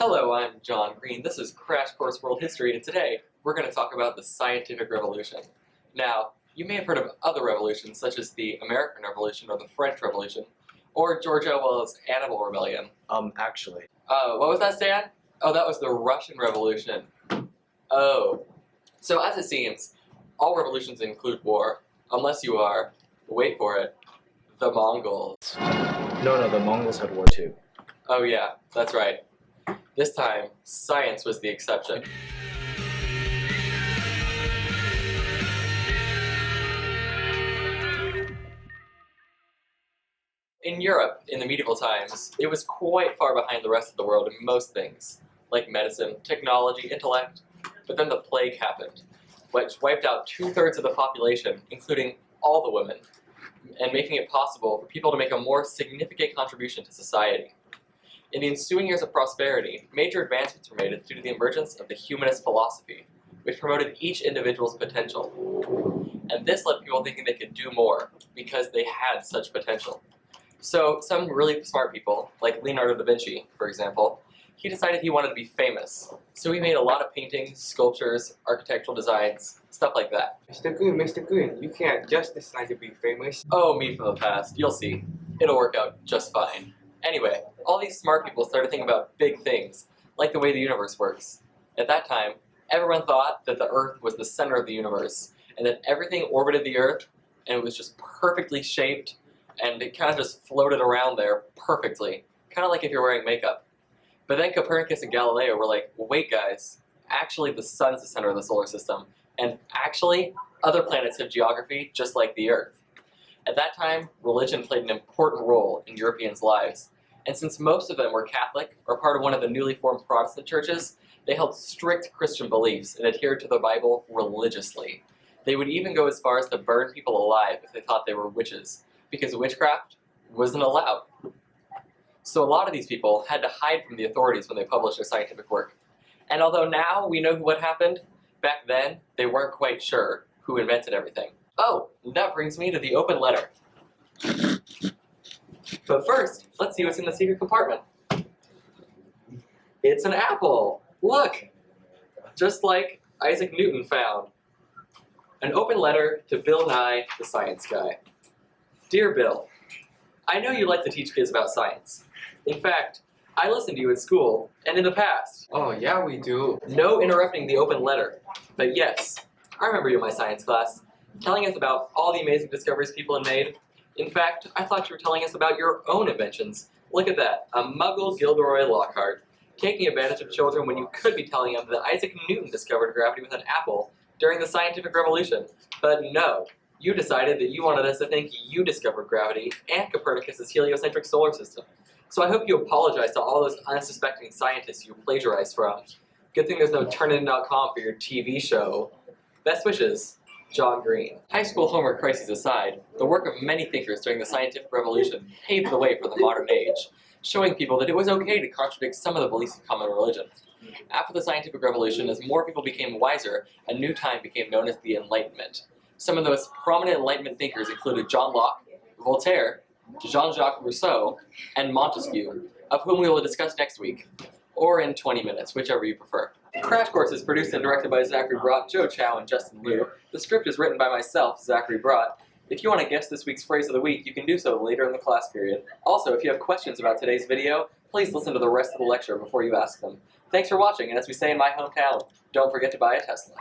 Hello, I'm John Green. This is Crash Course World History, and today we're going to talk about the Scientific Revolution. Now, you may have heard of other revolutions, such as the American Revolution or the French Revolution, or George Orwell's Animal Rebellion. Actually. What was that, Stan? Oh, that was the Russian Revolution. Oh. So as it seems, all revolutions include war, unless you are, wait for it, the Mongols. No, the Mongols had war too. Oh yeah, that's right. This time, science was the exception. In Europe, in the medieval times, it was quite far behind the rest of the world in most things, like medicine, technology, intellect. But then the plague happened, which wiped out 2/3 of the population, including all the women, and making it possible for people to make a more significant contribution to society. In the ensuing years of prosperity, major advancements were made due to the emergence of the humanist philosophy, which promoted each individual's potential. And this led people thinking they could do more because they had such potential. So some really smart people, like Leonardo da Vinci, for example, he decided he wanted to be famous. So he made a lot of paintings, sculptures, architectural designs, stuff like that. Mr. Kun, you can't just decide to be famous. Oh, me from the past, you'll see. It'll work out just fine. Anyway, all these smart people started thinking about big things, like the way the universe works. At that time, everyone thought that the Earth was the center of the universe, and that everything orbited the Earth, and it was just perfectly shaped, and it kind of just floated around there perfectly, kind of like if you're wearing makeup. But then Copernicus and Galileo were like, wait guys, actually the sun's the center of the solar system, and actually other planets have geography just like the Earth. At that time, religion played an important role in Europeans' lives, and since most of them were Catholic or part of one of the newly formed Protestant churches, they held strict Christian beliefs and adhered to the Bible religiously. They would even go as far as to burn people alive if they thought they were witches, because witchcraft wasn't allowed. So a lot of these people had to hide from the authorities when they published their scientific work. And although now we know what happened, back then they weren't quite sure who invented everything. Oh, that brings me to the open letter. But first, let's see what's in the secret compartment. It's an apple! Look! Just like Isaac Newton found. An open letter to Bill Nye, the science guy. Dear Bill, I know you like to teach kids about science. In fact, I listened to you at school, and in the past. Oh yeah, we do. No interrupting the open letter. But yes, I remember you in my science class, telling us about all the amazing discoveries people had made. In fact, I thought you were telling us about your own inventions. Look at that, a Muggle Gilderoy Lockhart, taking advantage of children when you could be telling them that Isaac Newton discovered gravity with an apple during the Scientific Revolution. But no, you decided that you wanted us to think you discovered gravity and Copernicus' heliocentric solar system. So I hope you apologize to all those unsuspecting scientists you plagiarized from. Good thing there's no Turnitin.com for your TV show. Best wishes, John Green. High school homework crises aside, the work of many thinkers during the Scientific Revolution paved the way for the modern age, showing people that it was okay to contradict some of the beliefs of common religion. After the Scientific Revolution, as more people became wiser, a new time became known as the Enlightenment. Some of the most prominent Enlightenment thinkers included John Locke, Voltaire, Jean-Jacques Rousseau, and Montesquieu, of whom we will discuss next week, or in 20 minutes, whichever you prefer. Crash Course is produced and directed by Zachary Brott, Joe Chow, and Justin Liu. The script is written by myself, Zachary Brott. If you want to guess this week's phrase of the week, you can do so later in the class period. Also, if you have questions about today's video, please listen to the rest of the lecture before you ask them. Thanks for watching, and as we say in my hometown, don't forget to buy a Tesla.